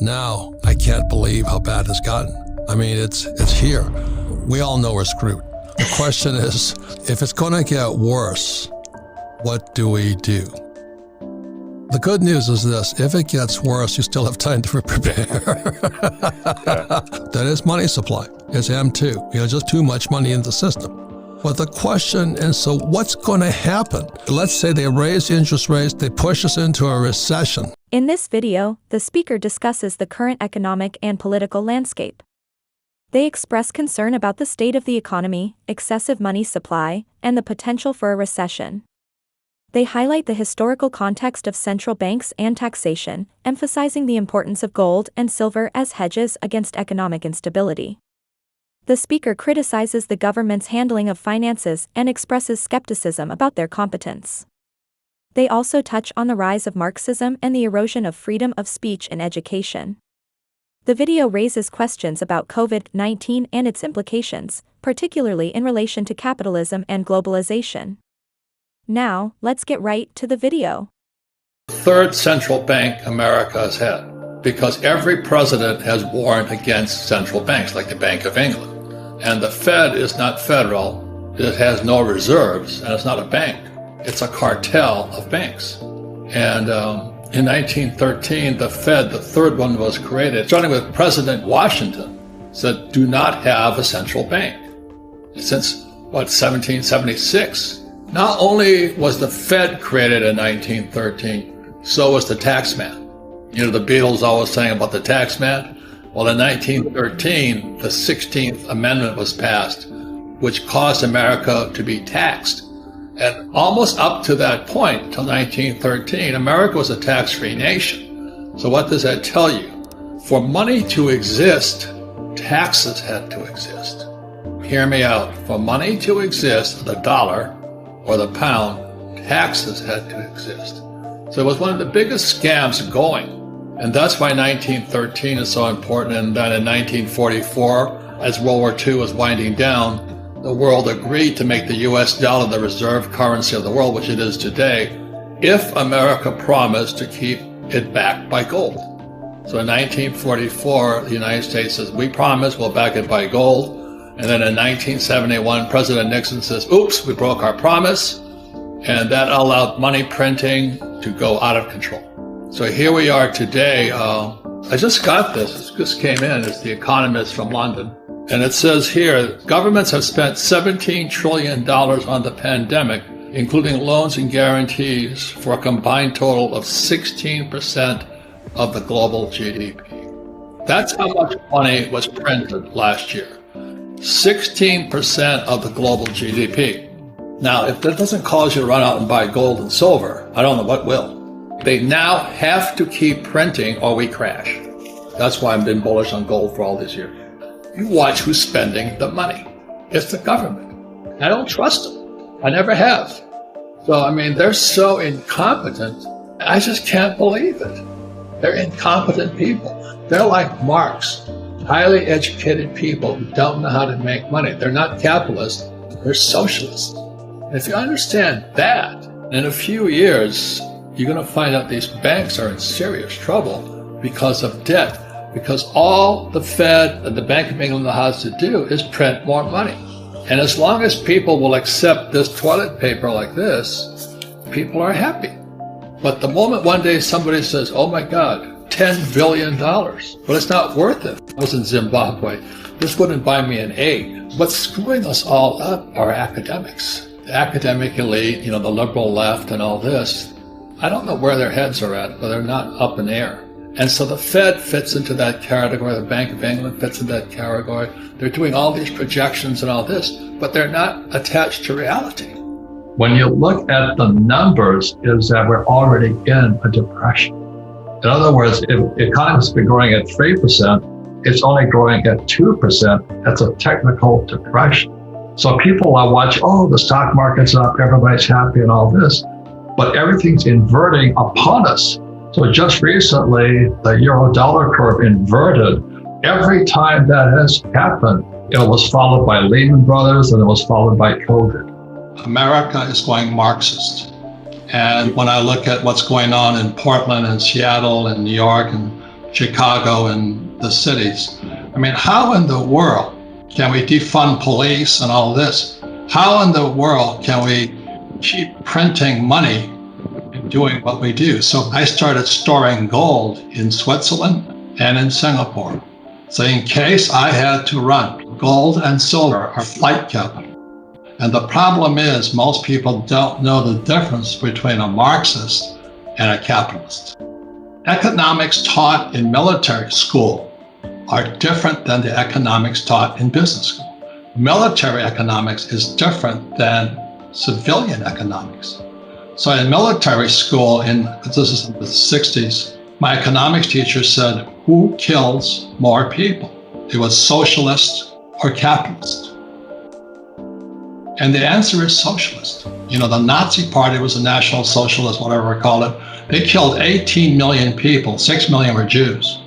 Now, I can't believe how bad it's gotten. I mean, it's here. We all know we're screwed. The question is, if it's going to get worse, what do we do? The good news is this: if it gets worse, you still have time to prepare. That is money supply. It's M2. Just too much money in the system. But the question is, so what's going to happen? Let's say they raise interest rates, they push us into a recession. In this video, the speaker discusses the current economic and political landscape. They express concern about the state of the economy, excessive money supply, and the potential for a recession. They highlight the historical context of central banks and taxation, emphasizing the importance of gold and silver as hedges against economic instability. The speaker criticizes the government's handling of finances and expresses skepticism about their competence. They also touch on the rise of Marxism and the erosion of freedom of speech in education. The video raises questions about COVID-19 and its implications, particularly in relation to capitalism and globalization. Now, let's get right to the video. Third central bank America has had, because every president has warned against central banks, like the Bank of England. And the Fed is not federal, it has no reserves, and it's not a bank. It's a cartel of banks. And in 1913, the Fed, the third one, was created, starting with President Washington, said, do not have a central bank. Since, 1776. Not only was the Fed created in 1913, so was the taxman. The Beatles always sang about the taxman. Well, in 1913, the 16th Amendment was passed, which caused America to be taxed. And almost up to that point, till 1913, America was a tax-free nation. So what does that tell you? For money to exist, taxes had to exist. Hear me out. For money to exist, the dollar or the pound, taxes had to exist. So it was one of the biggest scams going. And that's why 1913 is so important. And then in 1944, as World War II was winding down, the world agreed to make the US dollar the reserve currency of the world, which it is today, if America promised to keep it backed by gold. So in 1944, the United States says, we promise we'll back it by gold. And then in 1971, President Nixon says, oops, we broke our promise. And that allowed money printing to go out of control. So here we are today. I just got this. It just came in. It's The Economist from London. And it says here, governments have spent $17 trillion on the pandemic, including loans and guarantees, for a combined total of 16% of the global GDP. That's how much money was printed last year. 16% of the global GDP. Now, if that doesn't cause you to run out and buy gold and silver, I don't know what will. They now have to keep printing or we crash. That's why I've been bullish on gold for all these years. You watch who's spending the money. It's the government. I don't trust them. I never have. So, they're so incompetent. I just can't believe it. They're incompetent people. They're like Marx, highly educated people who don't know how to make money. They're not capitalists. They're socialists. And if you understand that, in a few years, you're going to find out these banks are in serious trouble because of debt. Because all the Fed and the Bank of England has to do is print more money. And as long as people will accept this toilet paper like this, people are happy. But the moment one day somebody says, oh my God, $10 billion, but it's not worth it. I was in Zimbabwe. This wouldn't buy me an egg. What's screwing us all up are academics. The academic elite, the liberal left and all this, I don't know where their heads are at, but they're not up in the air. And so the Fed fits into that category, the Bank of England fits into that category. They're doing all these projections and all this, but they're not attached to reality. When you look at the numbers, is that we're already in a depression. In other words, if the economy's been growing at 3%, it's only growing at 2%. That's a technical depression. So people will watch, the stock market's up, everybody's happy and all this, but everything's inverting upon us. So just recently, the euro-dollar curve inverted. Every time that has happened, it was followed by Lehman Brothers and it was followed by COVID. America is going Marxist. And when I look at what's going on in Portland and Seattle and New York and Chicago and the cities. I mean, how in the world can we defund police and all this? How in the world can we keep printing money and doing what we do? So I started storing gold in Switzerland and in Singapore. So in case I had to run, gold and silver are flight capital. And the problem is most people don't know the difference between a Marxist and a capitalist. Economics taught in military school are different than the economics taught in business school. Military economics is different than civilian economics. So in military school, this is in the 60s, my economics teacher said, who kills more people? It was socialist or capitalist. And the answer is socialist. You know, the Nazi Party was a National Socialist, whatever we call it. They killed 18 million people, 6 million were Jews.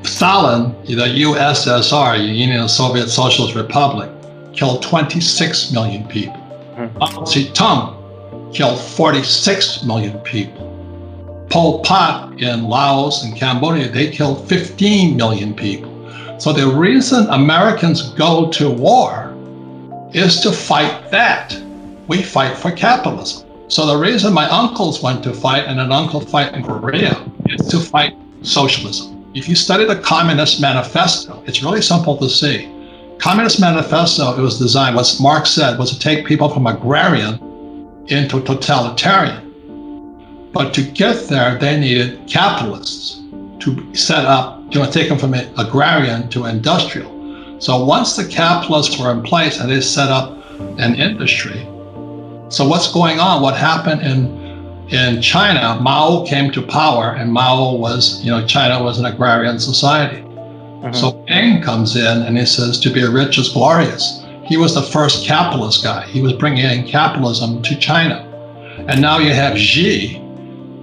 Stalin, the USSR, Union of Soviet Socialist Republic, killed 26 million people. Mao Zedong killed 46 million people. Pol Pot in Laos and Cambodia, they killed 15 million people. So the reason Americans go to war is to fight that. We fight for capitalism. So the reason my uncles went to fight and an uncle fight in Korea is to fight socialism. If you study the Communist Manifesto, it's really simple to see. Communist Manifesto, it was designed, what Marx said, was to take people from agrarian into totalitarian. But to get there, they needed capitalists to set up, take them from agrarian to industrial. So once the capitalists were in place and they set up an industry, so what's going on? What happened in China? Mao came to power, and Mao was, China was an agrarian society. So Eng comes in and he says, to be rich is glorious. He was the first capitalist guy. He was bringing in capitalism to China. And now you have Xi,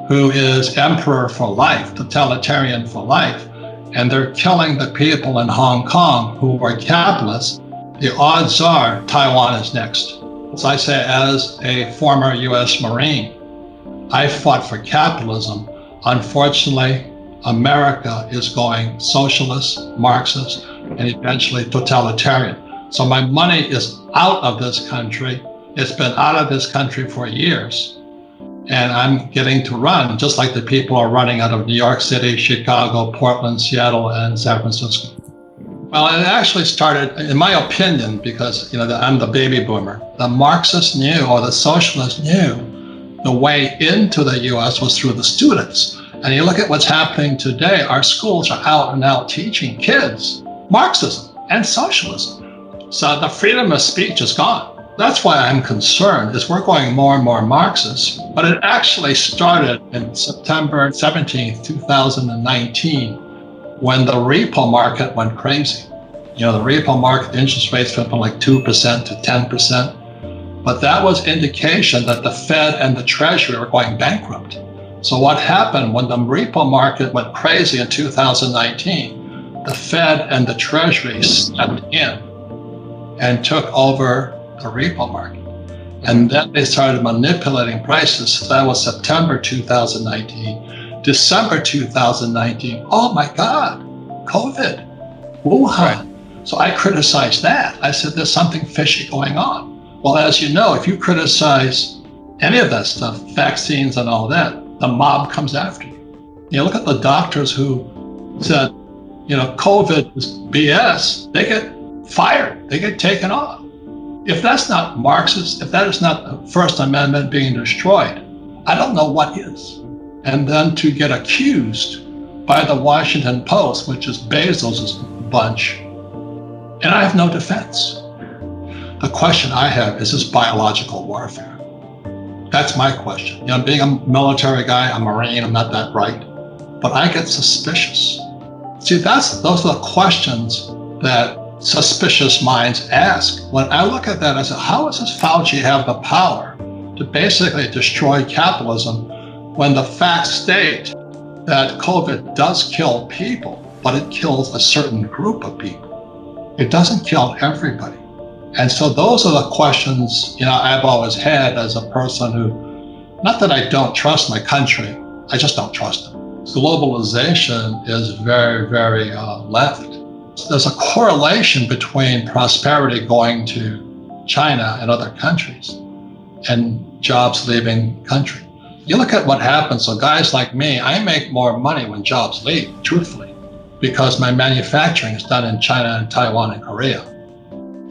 who is emperor for life, totalitarian for life, and they're killing the people in Hong Kong who are capitalists. The odds are Taiwan is next. As I say, as a former US Marine, I fought for capitalism. Unfortunately, America is going socialist, Marxist, and eventually totalitarian. So my money is out of this country. It's been out of this country for years. And I'm getting to run, just like the people are running out of New York City, Chicago, Portland, Seattle, and San Francisco. Well, it actually started, in my opinion, because I'm the baby boomer. The Marxists knew, or the socialists knew, the way into the US was through the students. And you look at what's happening today, our schools are out and out teaching kids Marxism and socialism. So the freedom of speech is gone. That's why I'm concerned, is we're going more and more Marxist. But it actually started in September 17th, 2019, when the repo market went crazy. The repo market interest rates went from like 2% to 10%. But that was indication that the Fed and the Treasury were going bankrupt. So what happened when the repo market went crazy in 2019, the Fed and the Treasury stepped in and took over the repo market. And then they started manipulating prices. So that was September 2019. December 2019, oh my God, COVID, Wuhan. Right. So I criticized that. I said, there's something fishy going on. Well, as you know, if you criticize any of that stuff, vaccines and all that, the mob comes after you. Look at the doctors who said, COVID is BS, they get fired, they get taken off. If that's not Marxist, if that is not the First Amendment being destroyed, I don't know what is. And then to get accused by the Washington Post, which is Bezos' bunch, and I have no defense. The question I have, is this biological warfare? That's my question. Being a military guy, a Marine, I'm not that bright, but I get suspicious. See, those are the questions that suspicious minds ask. When I look at that, I say, how does this Fauci have the power to basically destroy capitalism when the facts state that COVID does kill people, but it kills a certain group of people? It doesn't kill everybody. And so those are the questions, I've always had as a person who, not that I don't trust my country, I just don't trust them. Globalization is very, very left. There's a correlation between prosperity going to China and other countries and jobs leaving country. You look at what happens, so guys like me, I make more money when jobs leave, truthfully, because my manufacturing is done in China and Taiwan and Korea.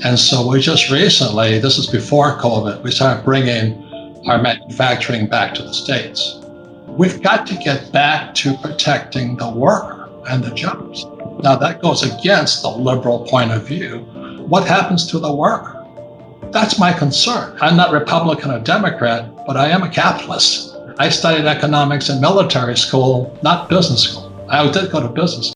And so we just recently, this is before COVID, we started bringing our manufacturing back to the States. We've got to get back to protecting the worker and the jobs. Now that goes against the liberal point of view. What happens to the worker? That's my concern. I'm not Republican or Democrat, but I am a capitalist. I studied economics in military school, not business school. I did go to business school.